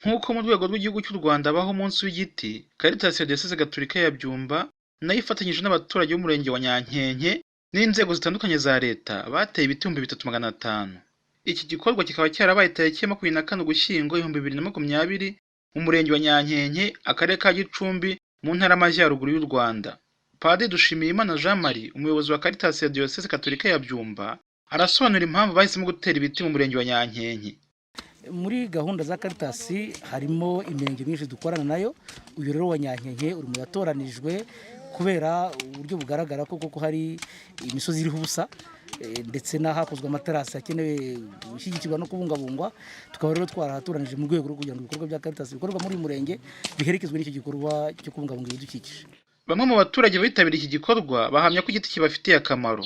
Nk'uko mu rwego rw'igihugu cy'u Rwanda habaho umunsi w'igiti, Caritas ya Diyoseze Gatolika ya Byumba nayo ifatanyije n'abaturage b'umurenge wa Nyankenke n'inzego zitandukanye za leta bateye ibiti 3500. Iki gikorwa kikaba cyarabaye tariki ya 24 Ugushyingo 2020 mu murenge wa Nyankenke, akarere ka Gicumbi, mu ntara y'Amajyaruguru y'u Rwanda. Padiri Dushimiyimana Jean Marie, umuyobozi wa Caritas ya Diyoseze Gatolika ya Byumba, arasobanura impamvu bahisemo gutera ibiti mu murenge wa Nyankenke. Muri gahunda za Caritas harimo imirenge myinshi dukorana nayo. Uyu rero wa Nyankenke uri mu yatoranijwe kubera uburyo bugaragara ko hari imisozi iriho ubusa ndetse n'ahakozwe amaterasi akenewe gushyigikirwa no kubungabungwa. Tukaba rero twarahatoranije mu rwego rwo kugira ngo ibikorwa bya Caritas bikorwa muri murenge biherekezwe n'iki gikorwa cyo kubungabunga ibidukikije. Bamwe mu baturage bitabiriye iki gikorwa bahamya ko igiti kibafitiye akamaro.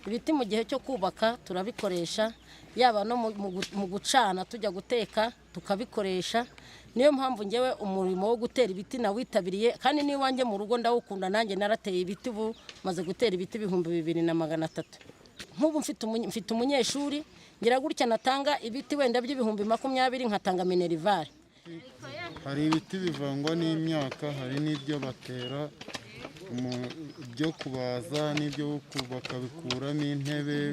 Ibiti mu gihe cyo kubaka turabikoresha, yaba no mu gucana tujya guteka tukabikoresha. Niyo mpamvu ngewe umurimo wo gutera ibiti nawitabiriye, kandi niwanjye mu rugo ndawukunda. Nanjye narateye ibiti, ubu maze gutera ibiti 2300. Nk'ubu mfite umunyeshuri ngira gutya natanga ibiti wenda by'20,000 nkatanga minerivare. Hari ibiti bivangwa n'imyaka, hari n'ibyo batera byo kubaza n'ibyo kubaka bikuramo intebe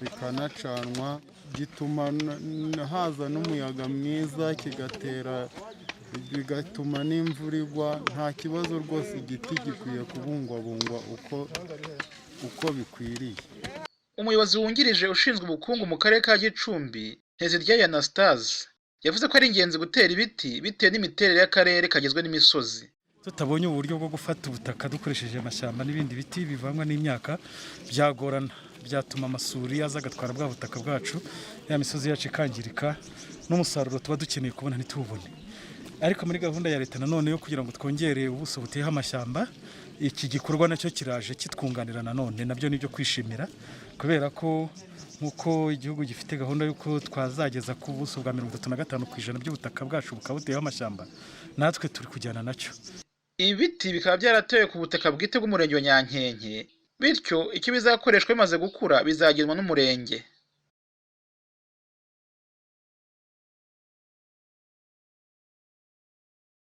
bikanacanwa, gituma haza n'umuyaga mwiza, bigatuma n'imvura igwa. Nta kibazo rwose, igiti gikwiye kubungwabungwa uko bikwiriye. Umuyobozi wungirije ushinzwe ubukungu mu karere ka Gicumbi, Nteziryayo Anastase, yavuze ko ari ingenzi gutera ibiti bitewe n'imiterere y'akarere kagizwe n'imisozi. Tutabonye uburyo bwo gufata ubutaka dukoresheje amashyamba n'ibindi biti bivangwa n'imyaka byagorana, byatuma amasuri aza agatwara bwa butaka bwacu, ya misozi yacu ikangirika, n'umusaruro tuba dukeneye kubona ntitubone. Ariko muri gahunda ya leta nanone yo kugira ngo twongere ubuso buteyeho amashyamba, iki gikorwa nacyo kiraje kitwunganira nanone. Nabyo nibyo kwishimira, kubera ko nk'uko igihugu gifite gahunda y'uko twazageza ku buso bwa 35% by'ubutaka bwacu bukaba buteyeho amashyamba, natwe turi kujyana nacyo. Ibiti bikaba byaratewe ku butaka bwite bw'umurenge wa Nyankenke, bityo icyo bizakoreshwa bimaze gukura bizagenwa n'umurenge.